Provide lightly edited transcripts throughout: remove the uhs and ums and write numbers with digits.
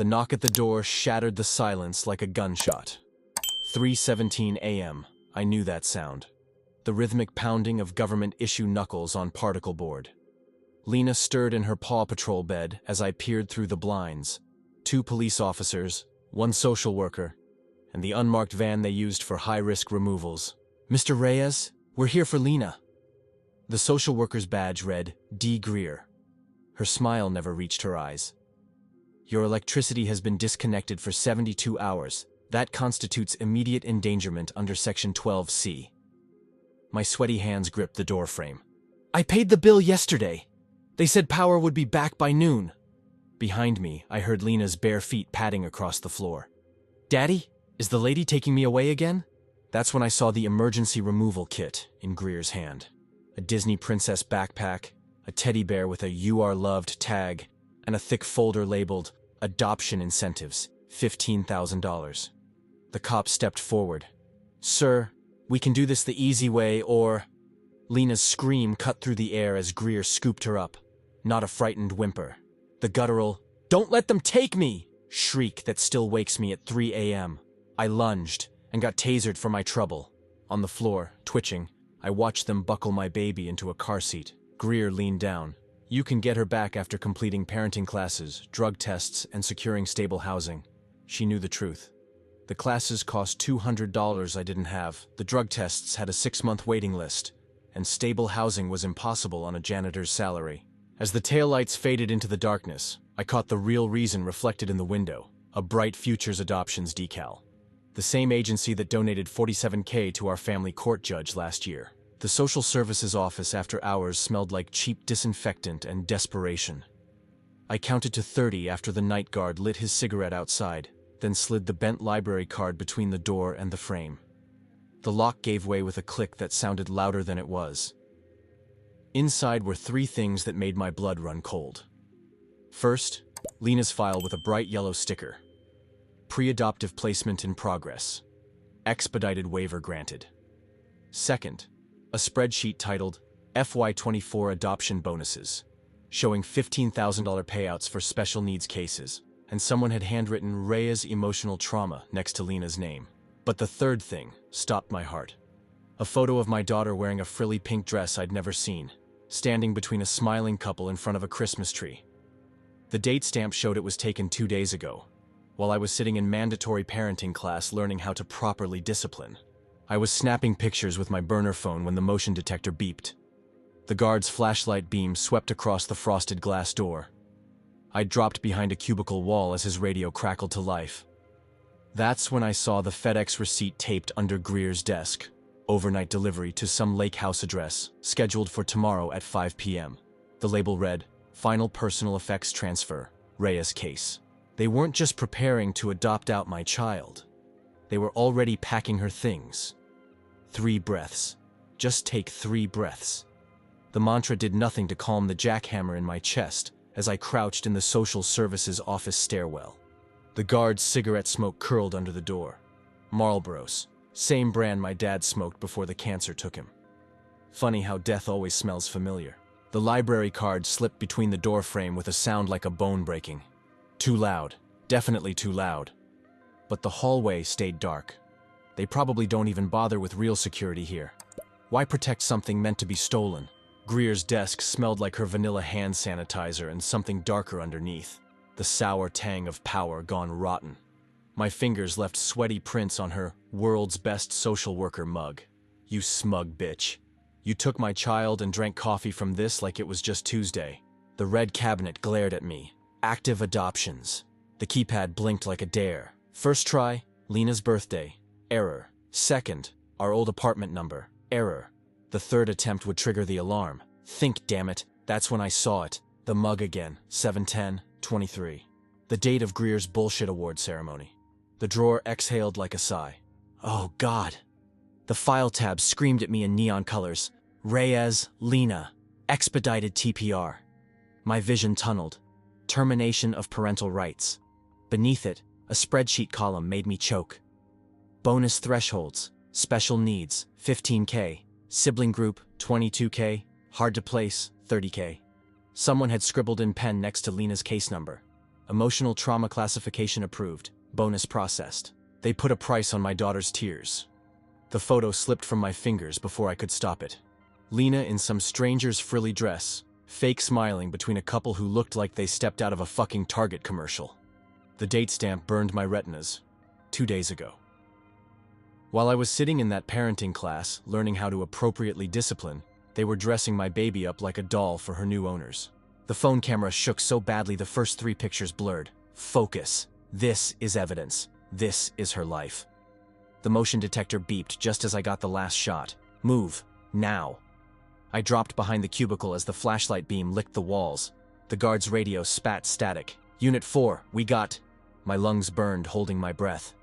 The knock at the door shattered the silence like a gunshot. 3:17 a.m. I knew that sound. The rhythmic pounding of government-issue knuckles on particle board. Lena stirred in her Paw Patrol bed as I peered through the blinds. 2 police officers, 1 social worker, and the unmarked van they used for high-risk removals. "Mr. Reyes, we're here for Lena." The social worker's badge read, D. Greer. Her smile never reached her eyes. "Your electricity has been disconnected for 72 hours. That constitutes immediate endangerment under Section 12C. My sweaty hands gripped the doorframe. "I paid the bill yesterday. They said power would be back by noon." Behind me, I heard Lena's bare feet padding across the floor. "Daddy, is the lady taking me away again?" That's when I saw the emergency removal kit in Greer's hand. A Disney princess backpack, a teddy bear with a "You Are Loved" tag, and a thick folder labeled Adoption Incentives, $15,000. The cop stepped forward. "Sir, we can do this the easy way, or—" Lena's scream cut through the air as Greer scooped her up, not a frightened whimper. The guttural, "Don't let them take me!" shriek that still wakes me at 3 a.m. I lunged and got tasered for my trouble. On the floor, twitching, I watched them buckle my baby into a car seat. Greer leaned down. "You can get her back after completing parenting classes, drug tests, and securing stable housing." She knew the truth. The classes cost $200 I didn't have, the drug tests had a 6-month waiting list, and stable housing was impossible on a janitor's salary. As the taillights faded into the darkness, I caught the real reason reflected in the window, a Bright Futures Adoptions decal. The same agency that donated $47K to our family court judge last year. The social services office after hours smelled like cheap disinfectant and desperation. I counted to 30 after the night guard lit his cigarette outside, then slid the bent library card between the door and the frame. The lock gave way with a click that sounded louder than it was. Inside were 3 things that made my blood run cold. First, Lena's file with a bright yellow sticker. Pre-adoptive placement in progress. Expedited waiver granted. Second, a spreadsheet titled FY24 Adoption Bonuses, showing $15,000 payouts for special needs cases, and someone had handwritten Rhea's emotional trauma next to Lena's name. But the third thing stopped my heart. A photo of my daughter wearing a frilly pink dress I'd never seen, standing between a smiling couple in front of a Christmas tree. The date stamp showed it was taken 2 days ago, while I was sitting in mandatory parenting class learning how to properly discipline. I was snapping pictures with my burner phone when the motion detector beeped. The guard's flashlight beam swept across the frosted glass door. I dropped behind a cubicle wall as his radio crackled to life. That's when I saw the FedEx receipt taped under Greer's desk. Overnight delivery to some lake house address, scheduled for tomorrow at 5 p.m. The label read, "Final Personal Effects Transfer, Rhea's Case." They weren't just preparing to adopt out my child. They were already packing her things. 3 breaths. Just take 3 breaths. The mantra did nothing to calm the jackhammer in my chest as I crouched in the social services office stairwell. The guard's cigarette smoke curled under the door. Marlboros. Same brand my dad smoked before the cancer took him. Funny how death always smells familiar. The library card slipped between the door frame with a sound like a bone breaking. Too loud. Definitely too loud. But the hallway stayed dark. They probably don't even bother with real security here. Why protect something meant to be stolen? Greer's desk smelled like her vanilla hand sanitizer and something darker underneath. The sour tang of power gone rotten. My fingers left sweaty prints on her "World's Best Social Worker" mug. "You smug bitch. You took my child and drank coffee from this like it was just Tuesday." The red cabinet glared at me. Active adoptions. The keypad blinked like a dare. First try, Lena's birthday. Error. Second, our old apartment number. Error. The third attempt would trigger the alarm. Think, damn it. That's when I saw it. The mug again. 7/10/23. The date of Greer's bullshit award ceremony. The drawer exhaled like a sigh. Oh, God. The file tab screamed at me in neon colors. Reyes, Lena. Expedited TPR. My vision tunneled. Termination of parental rights. Beneath it, a spreadsheet column made me choke. Bonus thresholds. Special needs, 15K. Sibling group, 22K. Hard to place, 30K. Someone had scribbled in pen next to Lena's case number. Emotional trauma classification approved. Bonus processed. They put a price on my daughter's tears. The photo slipped from my fingers before I could stop it. Lena in some stranger's frilly dress, fake smiling between a couple who looked like they stepped out of a fucking Target commercial. The date stamp burned my retinas. 2 days ago. While I was sitting in that parenting class, learning how to appropriately discipline, they were dressing my baby up like a doll for her new owners. The phone camera shook so badly the first 3 pictures blurred. Focus. This is evidence. This is her life. The motion detector beeped just as I got the last shot. Move. Now. I dropped behind the cubicle as the flashlight beam licked the walls. The guard's radio spat static. Unit 4, we got... My lungs burned, holding my breath.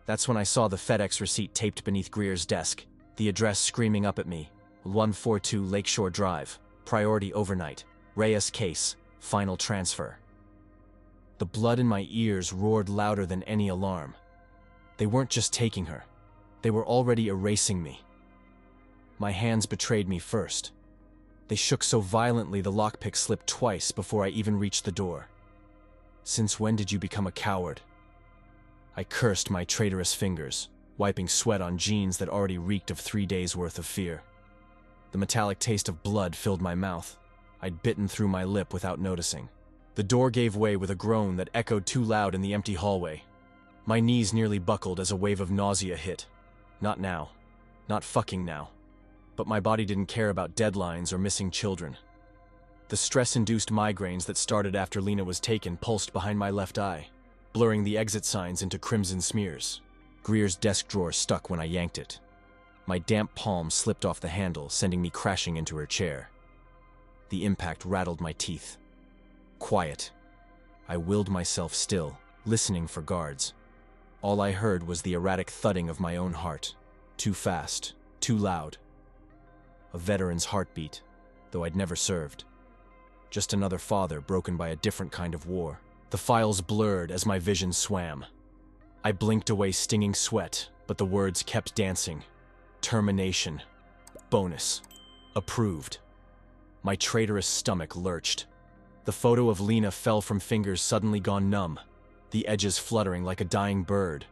That's when I saw the FedEx receipt taped beneath Greer's desk, the address screaming up at me. 142 Lakeshore Drive, priority overnight, Reyes case, final transfer. The blood in my ears roared louder than any alarm. They weren't just taking her. They were already erasing me. My hands betrayed me first. They shook so violently the lockpick slipped twice before I even reached the door. Since when did you become a coward? I cursed my traitorous fingers, wiping sweat on jeans that already reeked of 3 days' worth of fear. The metallic taste of blood filled my mouth. I'd bitten through my lip without noticing. The door gave way with a groan that echoed too loud in the empty hallway. My knees nearly buckled as a wave of nausea hit. Not now. Not fucking now. But my body didn't care about deadlines or missing children. The stress-induced migraines that started after Lena was taken pulsed behind my left eye, blurring the exit signs into crimson smears. Greer's desk drawer stuck when I yanked it. My damp palm slipped off the handle, sending me crashing into her chair. The impact rattled my teeth. Quiet. I willed myself still, listening for guards. All I heard was the erratic thudding of my own heart. Too fast, too loud. A veteran's heartbeat, though I'd never served. Just another father broken by a different kind of war. The files blurred as my vision swam. I blinked away stinging sweat, but the words kept dancing. Termination. Bonus. Approved. My traitorous stomach lurched. The photo of Lena fell from fingers suddenly gone numb, the edges fluttering like a dying bird.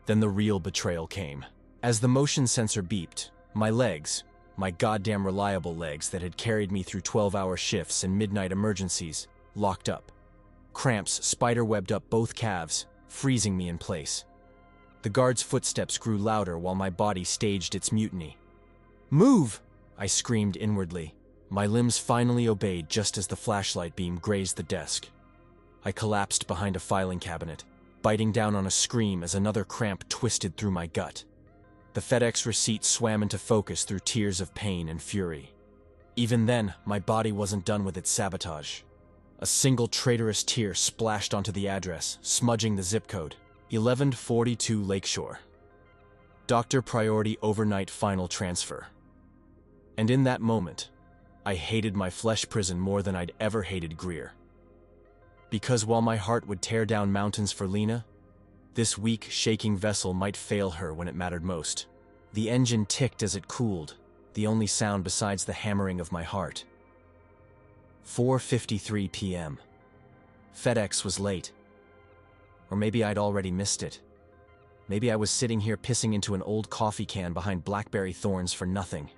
Then the real betrayal came. As the motion sensor beeped, my legs, my goddamn reliable legs that had carried me through 12-hour shifts and midnight emergencies, locked up. Cramps spiderwebbed up both calves, freezing me in place. The guard's footsteps grew louder while my body staged its mutiny. "Move!" I screamed inwardly. My limbs finally obeyed just as the flashlight beam grazed the desk. I collapsed behind a filing cabinet, biting down on a scream as another cramp twisted through my gut. The FedEx receipt swam into focus through tears of pain and fury. Even then, my body wasn't done with its sabotage. A single traitorous tear splashed onto the address, smudging the zip code. 1142 Lakeshore. Doctor priority overnight final transfer. And in that moment, I hated my flesh prison more than I'd ever hated Greer. Because while my heart would tear down mountains for Lena, this weak, shaking vessel might fail her when it mattered most. The engine ticked as it cooled, the only sound besides the hammering of my heart. 4:53 p.m. FedEx was late. Or maybe I'd already missed it. Maybe I was sitting here pissing into an old coffee can behind blackberry thorns for nothing.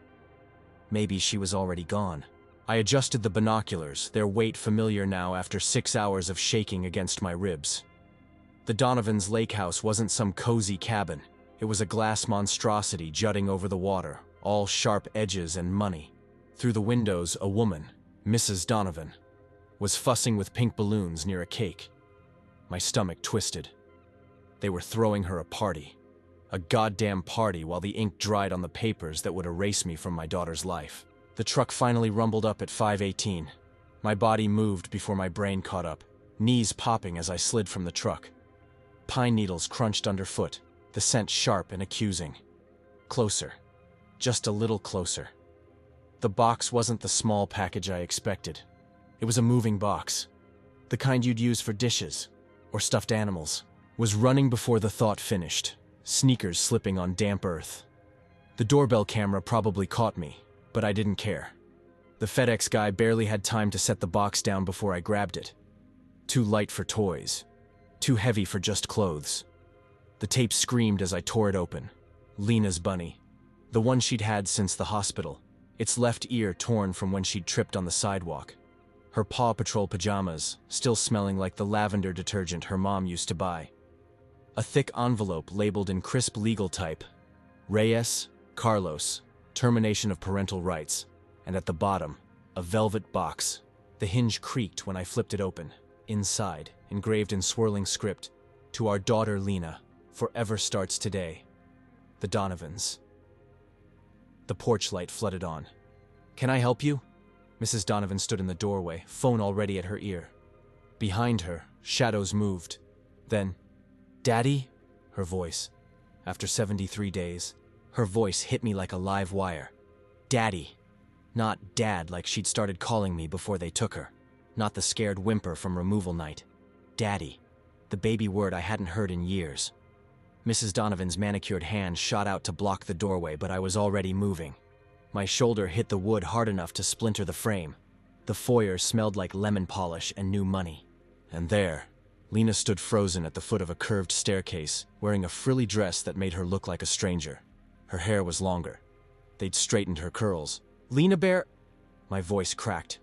Maybe she was already gone. I adjusted the binoculars, their weight familiar now after 6 hours of shaking against my ribs. The Donovan's lake house wasn't some cozy cabin. It was a glass monstrosity jutting over the water, all sharp edges and money. Through the windows, a woman, Mrs. Donovan, was fussing with pink balloons near a cake. My stomach twisted. They were throwing her a party. A goddamn party while the ink dried on the papers that would erase me from my daughter's life. The truck finally rumbled up at 5:18. My body moved before my brain caught up, knees popping as I slid from the truck. Pine needles crunched underfoot, the scent sharp and accusing. Closer. Just a little closer. The box wasn't the small package I expected. It was a moving box. The kind you'd use for dishes, or stuffed animals. Was running before the thought finished, sneakers slipping on damp earth. The doorbell camera probably caught me, but I didn't care. The FedEx guy barely had time to set the box down before I grabbed it. Too light for toys. Too heavy for just clothes. The tape screamed as I tore it open. Lena's bunny. The one she'd had since the hospital. Its left ear torn from when she'd tripped on the sidewalk. Her Paw Patrol pajamas, still smelling like the lavender detergent her mom used to buy. A thick envelope labeled in crisp legal type, Reyes, Carlos, termination of parental rights, and at the bottom, a velvet box. The hinge creaked when I flipped it open. Inside, engraved in swirling script, to our daughter Lena, forever starts today. The Donovans. The porch light flooded on. Can I help you? Mrs. Donovan stood in the doorway, phone already at her ear. Behind her, shadows moved. Then, Daddy? Her voice. After 73 days, her voice hit me like a live wire. Daddy. Not Dad like she'd started calling me before they took her. Not the scared whimper from removal night. Daddy. The baby word I hadn't heard in years. Mrs. Donovan's manicured hand shot out to block the doorway, but I was already moving. My shoulder hit the wood hard enough to splinter the frame. The foyer smelled like lemon polish and new money. And there, Lena stood frozen at the foot of a curved staircase, wearing a frilly dress that made her look like a stranger. Her hair was longer. They'd straightened her curls. Lena Bear? My voice cracked.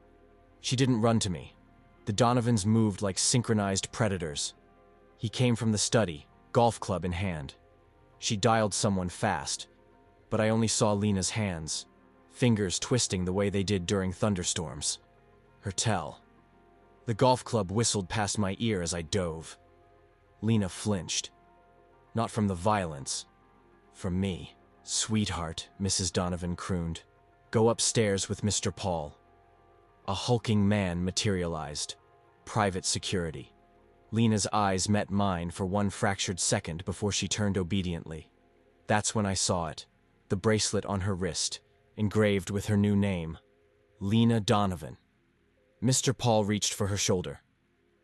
She didn't run to me. The Donovans moved like synchronized predators. He came from the study, golf club in hand. She dialed someone fast, but I only saw Lena's hands, fingers twisting the way they did during thunderstorms. Her tell. The golf club whistled past my ear as I dove. Lena flinched. Not from the violence. From me. Sweetheart, Mrs. Donovan crooned. Go upstairs with Mr. Paul. A hulking man materialized. Private security. Lena's eyes met mine for one fractured second before she turned obediently. That's when I saw it. The bracelet on her wrist, engraved with her new name. Lena Donovan. Mr. Paul reached for her shoulder.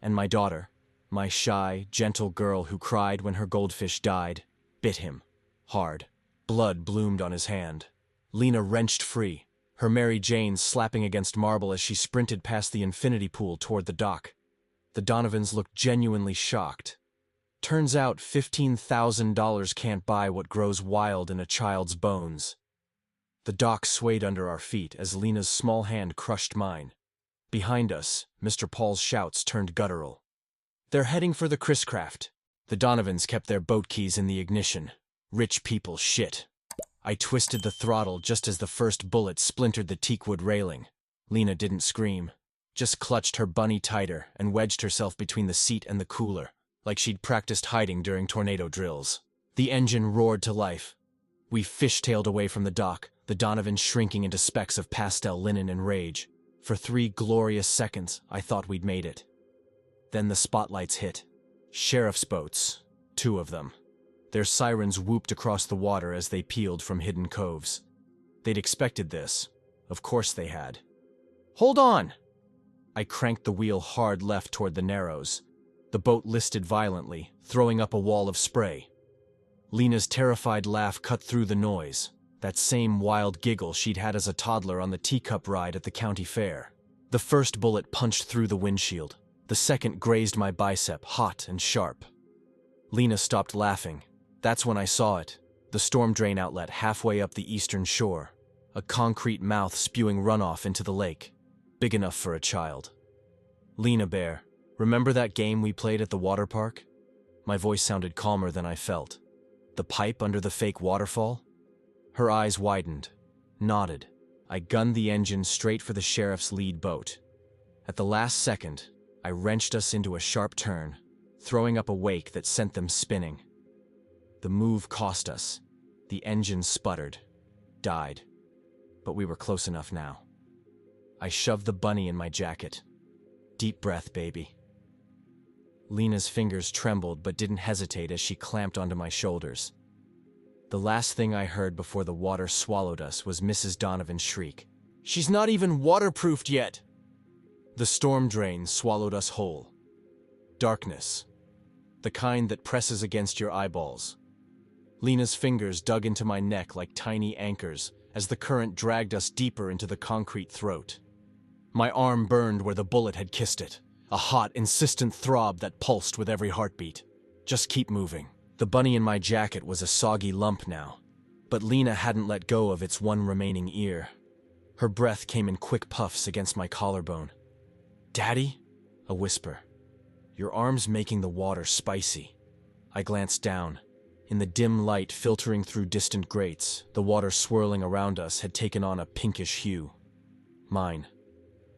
And my daughter, my shy, gentle girl who cried when her goldfish died, bit him. Hard. Blood bloomed on his hand. Lena wrenched free, her Mary Jane slapping against marble as she sprinted past the infinity pool toward the dock. The Donovans looked genuinely shocked. Turns out $15,000 can't buy what grows wild in a child's bones. The dock swayed under our feet as Lena's small hand crushed mine. Behind us, Mr. Paul's shouts turned guttural. They're heading for the Chris Craft. The Donovans kept their boat keys in the ignition. Rich people shit. I twisted the throttle just as the first bullet splintered the teakwood railing. Lena didn't scream, just clutched her bunny tighter and wedged herself between the seat and the cooler, like she'd practiced hiding during tornado drills. The engine roared to life. We fishtailed away from the dock, the Donovans shrinking into specks of pastel linen and rage. For 3 glorious seconds, I thought we'd made it. Then the spotlights hit. Sheriff's boats, 2 of them. Their sirens whooped across the water as they peeled from hidden coves. They'd expected this. Of course they had. Hold on! I cranked the wheel hard left toward the Narrows. The boat listed violently, throwing up a wall of spray. Lena's terrified laugh cut through the noise, that same wild giggle she'd had as a toddler on the teacup ride at the county fair. The first bullet punched through the windshield. The second grazed my bicep, hot and sharp. Lena stopped laughing. That's when I saw it, the storm drain outlet halfway up the eastern shore, a concrete mouth spewing runoff into the lake, big enough for a child. Lena Bear, remember that game we played at the water park? My voice sounded calmer than I felt. The pipe under the fake waterfall? Her eyes widened, nodded. I gunned the engine straight for the sheriff's lead boat. At the last second, I wrenched us into a sharp turn, throwing up a wake that sent them spinning. The move cost us. The engine sputtered, died. But we were close enough now. I shoved the bunny in my jacket. Deep breath, baby. Lena's fingers trembled but didn't hesitate as she clamped onto my shoulders. The last thing I heard before the water swallowed us was Mrs. Donovan's shriek. She's not even waterproofed yet! The storm drain swallowed us whole. Darkness. The kind that presses against your eyeballs. Lena's fingers dug into my neck like tiny anchors as the current dragged us deeper into the concrete throat. My arm burned where the bullet had kissed it, a hot, insistent throb that pulsed with every heartbeat. Just keep moving. The bunny in my jacket was a soggy lump now, but Lena hadn't let go of its one remaining ear. Her breath came in quick puffs against my collarbone. "Daddy?" A whisper. "Your arm's making the water spicy." I glanced down. In the dim light filtering through distant grates, the water swirling around us had taken on a pinkish hue. Mine.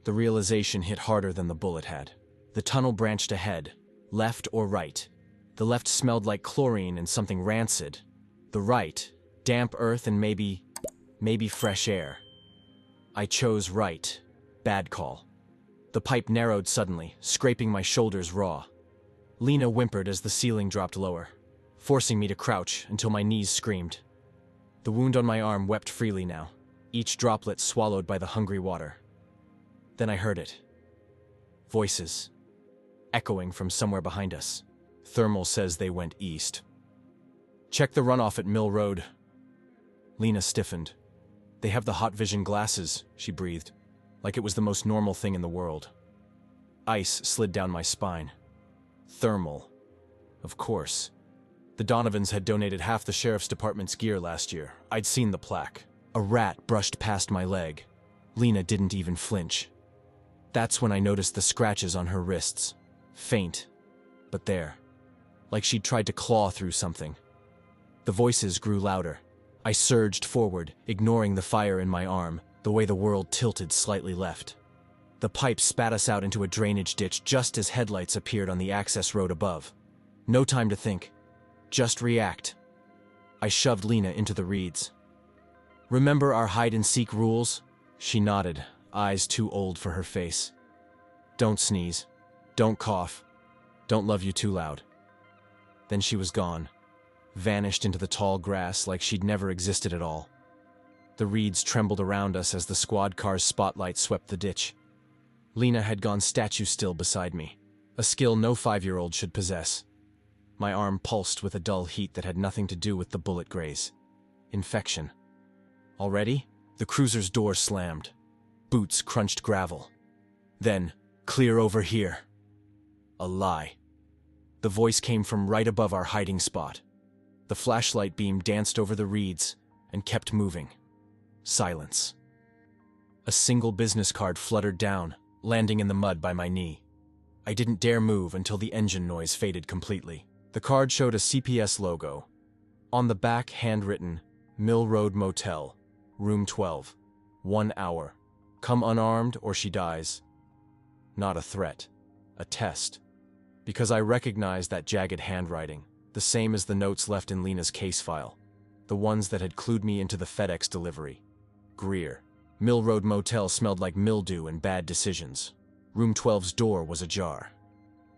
The realization hit harder than the bullet had. The tunnel branched ahead, left or right. The left smelled like chlorine and something rancid. The right, damp earth and maybe fresh air. I chose right. Bad call. The pipe narrowed suddenly, scraping my shoulders raw. Lena whimpered as the ceiling dropped lower, forcing me to crouch until my knees screamed. The wound on my arm wept freely now, each droplet swallowed by the hungry water. Then I heard it. Voices. Echoing from somewhere behind us. Thermal says they went east. "Check the runoff at Mill Road." Lena stiffened. "They have the hot vision glasses," she breathed, like it was the most normal thing in the world. Ice slid down my spine. Thermal. Of course. The Donovans had donated half the sheriff's department's gear last year. I'd seen the plaque. A rat brushed past my leg. Lena didn't even flinch. That's when I noticed the scratches on her wrists. Faint, but there. Like she'd tried to claw through something. The voices grew louder. I surged forward, ignoring the fire in my arm, the way the world tilted slightly left. The pipe spat us out into a drainage ditch just as headlights appeared on the access road above. No time to think. Just react. I shoved Lena into the reeds. "Remember our hide-and-seek rules?" She nodded, eyes too old for her face. "Don't sneeze. Don't cough. Don't love you too loud." Then she was gone, vanished into the tall grass like she'd never existed at all. The reeds trembled around us as the squad car's spotlight swept the ditch. Lena had gone statue still beside me, a skill no 5-year-old should possess. My arm pulsed with a dull heat that had nothing to do with the bullet graze. Infection. Already? The cruiser's door slammed. Boots crunched gravel. Then, "Clear over here." A lie. The voice came from right above our hiding spot. The flashlight beam danced over the reeds and kept moving. Silence. A single business card fluttered down, landing in the mud by my knee. I didn't dare move until the engine noise faded completely. The card showed a CPS logo. On the back, handwritten, "Mill Road Motel, Room 12. 1 hour. Come unarmed or she dies." Not a threat. A test. Because I recognized that jagged handwriting, the same as the notes left in Lena's case file. The ones that had clued me into the FedEx delivery. Greer. Mill Road Motel smelled like mildew and bad decisions. Room 12's door was ajar.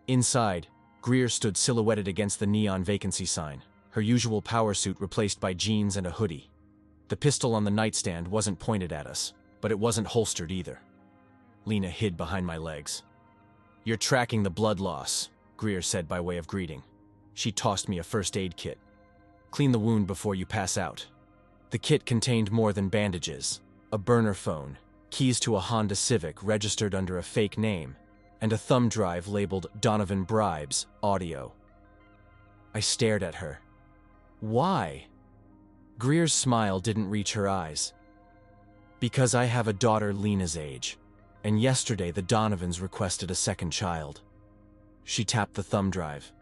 Inside, Greer stood silhouetted against the neon vacancy sign, her usual power suit replaced by jeans and a hoodie. The pistol on the nightstand wasn't pointed at us, but it wasn't holstered either. Lena hid behind my legs. "You're tracking the blood loss," Greer said by way of greeting. She tossed me a first aid kit. "Clean the wound before you pass out." The kit contained more than bandages. A burner phone, keys to a Honda Civic registered under a fake name, and a thumb drive labeled "Donovan Bribes, Audio." I stared at her. Why? Greer's smile didn't reach her eyes. "Because I have a daughter Lena's age, and yesterday the Donovans requested a second child." She tapped the thumb drive.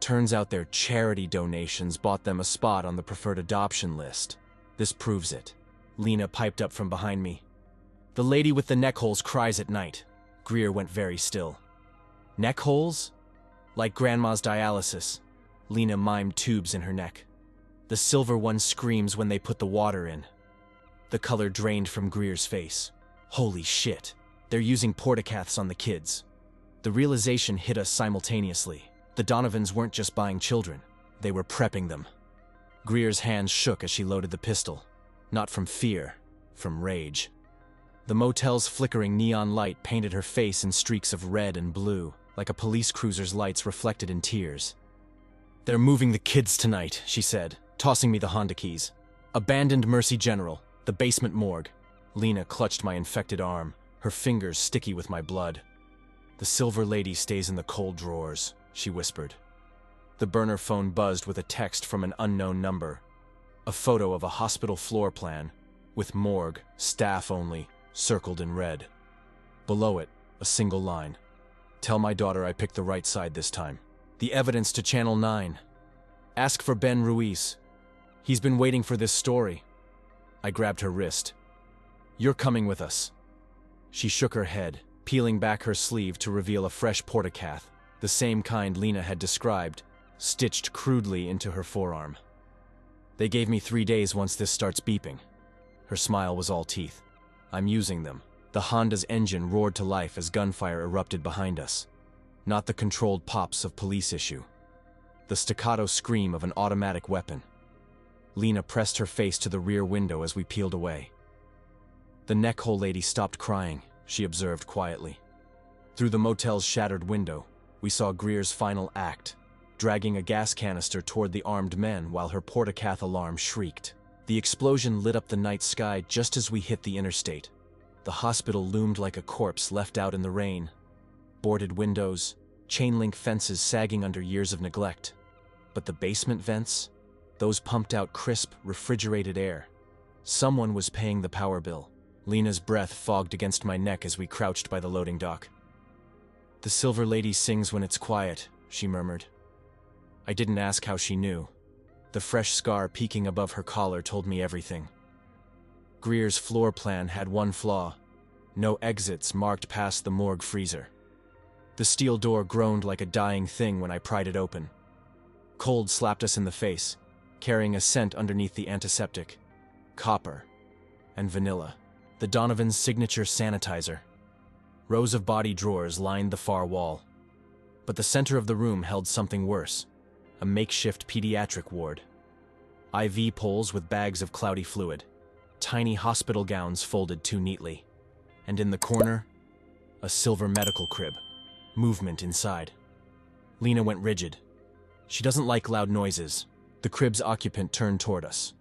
"Turns out their charity donations bought them a spot on the preferred adoption list. This proves it." Lena piped up from behind me. "The lady with the neck holes cries at night." Greer went very still. "Neck holes?" "Like grandma's dialysis." Lena mimed tubes in her neck. "The silver one screams when they put the water in." The color drained from Greer's face. Holy shit, they're using portacaths on the kids. The realization hit us simultaneously. The Donovans weren't just buying children, they were prepping them. Greer's hands shook as she loaded the pistol. Not from fear, from rage. The motel's flickering neon light painted her face in streaks of red and blue, like a police cruiser's lights reflected in tears. "They're moving the kids tonight," she said, tossing me the Honda keys. "Abandoned Mercy General, the basement morgue." Lena clutched my infected arm, her fingers sticky with my blood. "The Silver Lady stays in the cold drawers," she whispered. The burner phone buzzed with a text from an unknown number. A photo of a hospital floor plan, with morgue, staff only, circled in red. Below it, a single line. "Tell my daughter I picked the right side this time." The evidence to Channel 9. "Ask for Ben Ruiz. He's been waiting for this story." I grabbed her wrist. "You're coming with us." She shook her head, peeling back her sleeve to reveal a fresh portacath, the same kind Lena had described, stitched crudely into her forearm. "They gave me 3 days once this starts beeping." Her smile was all teeth. "I'm using them." The Honda's engine roared to life as gunfire erupted behind us. Not the controlled pops of police issue. The staccato scream of an automatic weapon. Lena pressed her face to the rear window as we peeled away. "The neckhole lady stopped crying," she observed quietly. Through the motel's shattered window, we saw Greer's final act, dragging a gas canister toward the armed men while her portacath alarm shrieked. The explosion lit up the night sky just as we hit the interstate. The hospital loomed like a corpse left out in the rain. Boarded windows, chain-link fences sagging under years of neglect. But the basement vents? Those pumped out crisp, refrigerated air. Someone was paying the power bill. Lena's breath fogged against my neck as we crouched by the loading dock. "The Silver Lady sings when it's quiet," she murmured. I didn't ask how she knew. The fresh scar peeking above her collar told me everything. Greer's floor plan had one flaw: no exits marked past the morgue freezer. The steel door groaned like a dying thing when I pried it open. Cold slapped us in the face, carrying a scent underneath the antiseptic. Copper and vanilla. The Donovan's signature sanitizer. Rows of body drawers lined the far wall. But the center of the room held something worse: a makeshift pediatric ward. IV poles with bags of cloudy fluid. Tiny hospital gowns folded too neatly. And in the corner, a silver medical crib. Movement inside. Lena went rigid. She doesn't like loud noises. The crib's occupant turned toward us.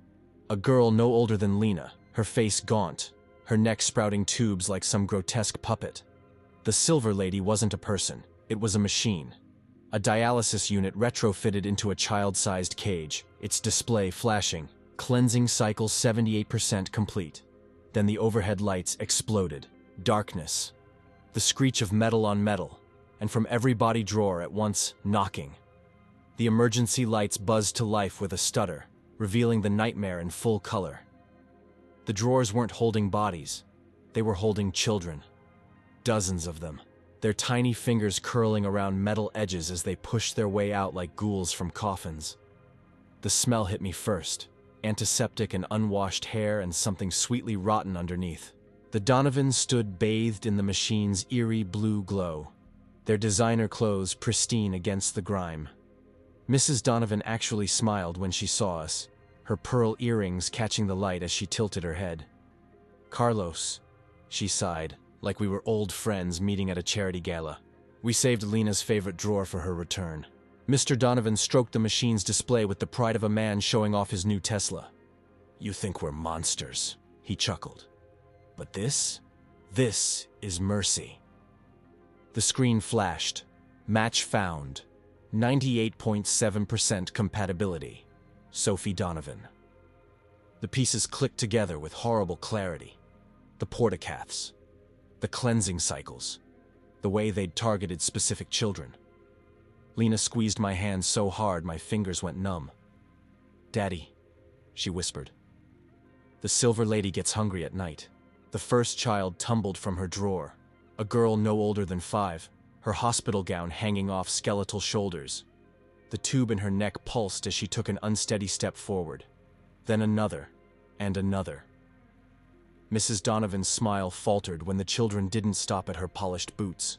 A girl no older than Lena, her face gaunt, her neck sprouting tubes like some grotesque puppet. The Silver Lady wasn't a person, it was a machine. A dialysis unit retrofitted into a child-sized cage, its display flashing. Cleansing cycle 78% complete. Then the overhead lights exploded. Darkness. The screech of metal on metal, and from every body drawer at once, knocking. The emergency lights buzzed to life with a stutter, revealing the nightmare in full color. The drawers weren't holding bodies. They were holding children. Dozens of them. Their tiny fingers curling around metal edges as they pushed their way out like ghouls from coffins. The smell hit me first. Antiseptic and unwashed hair and something sweetly rotten underneath. The Donovans stood bathed in the machine's eerie blue glow, their designer clothes pristine against the grime. Mrs. Donovan actually smiled when she saw us, her pearl earrings catching the light as she tilted her head. "Carlos," she sighed, like we were old friends meeting at a charity gala. We saved Lena's favorite drawer for her return. Mr. Donovan stroked the machine's display with the pride of a man showing off his new Tesla. "You think we're monsters," he chuckled. "But this is mercy." The screen flashed. Match found. 98.7% compatibility. Sophie Donovan. The pieces clicked together with horrible clarity. The portacaths. The cleansing cycles. The way they'd targeted specific children. Lena squeezed my hand so hard my fingers went numb. "Daddy," she whispered. "The Silver Lady gets hungry at night." The first child tumbled from her drawer. A girl no older than 5, her hospital gown hanging off skeletal shoulders. The tube in her neck pulsed as she took an unsteady step forward. Then another, and another. Mrs. Donovan's smile faltered when the children didn't stop at her polished boots.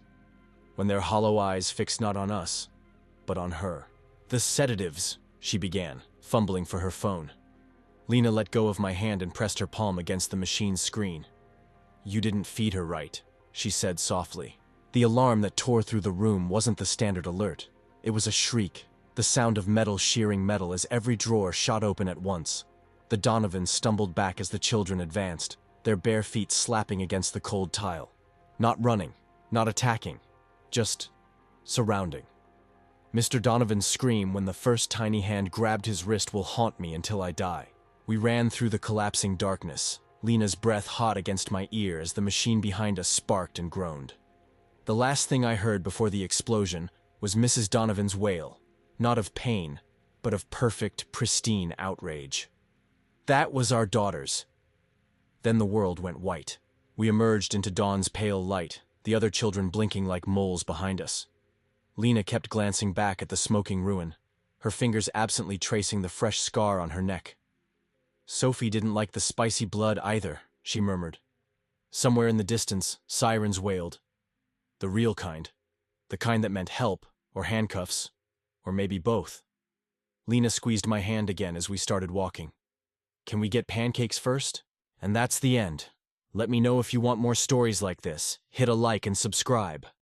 When their hollow eyes fixed not on us, but on her. "The sedatives," she began, fumbling for her phone. Lena let go of my hand and pressed her palm against the machine's screen. "You didn't feed her right," she said softly. The alarm that tore through the room wasn't the standard alert. It was a shriek, the sound of metal shearing metal as every drawer shot open at once. The Donovans stumbled back as the children advanced, their bare feet slapping against the cold tile. Not running, not attacking, just surrounding. Mr. Donovan's scream when the first tiny hand grabbed his wrist will haunt me until I die. We ran through the collapsing darkness, Lena's breath hot against my ear as the machine behind us sparked and groaned. The last thing I heard before the explosion was Mrs. Donovan's wail, not of pain, but of perfect, pristine outrage. That was our daughters. Then the world went white. We emerged into dawn's pale light, the other children blinking like moles behind us. Lena kept glancing back at the smoking ruin, her fingers absently tracing the fresh scar on her neck. Sophie didn't like the spicy blood either, she murmured. Somewhere in the distance, sirens wailed. The real kind. The kind that meant help, or handcuffs, or maybe both. Lena squeezed my hand again as we started walking. Can we get pancakes first? And that's the end. Let me know if you want more stories like this. Hit a like and subscribe.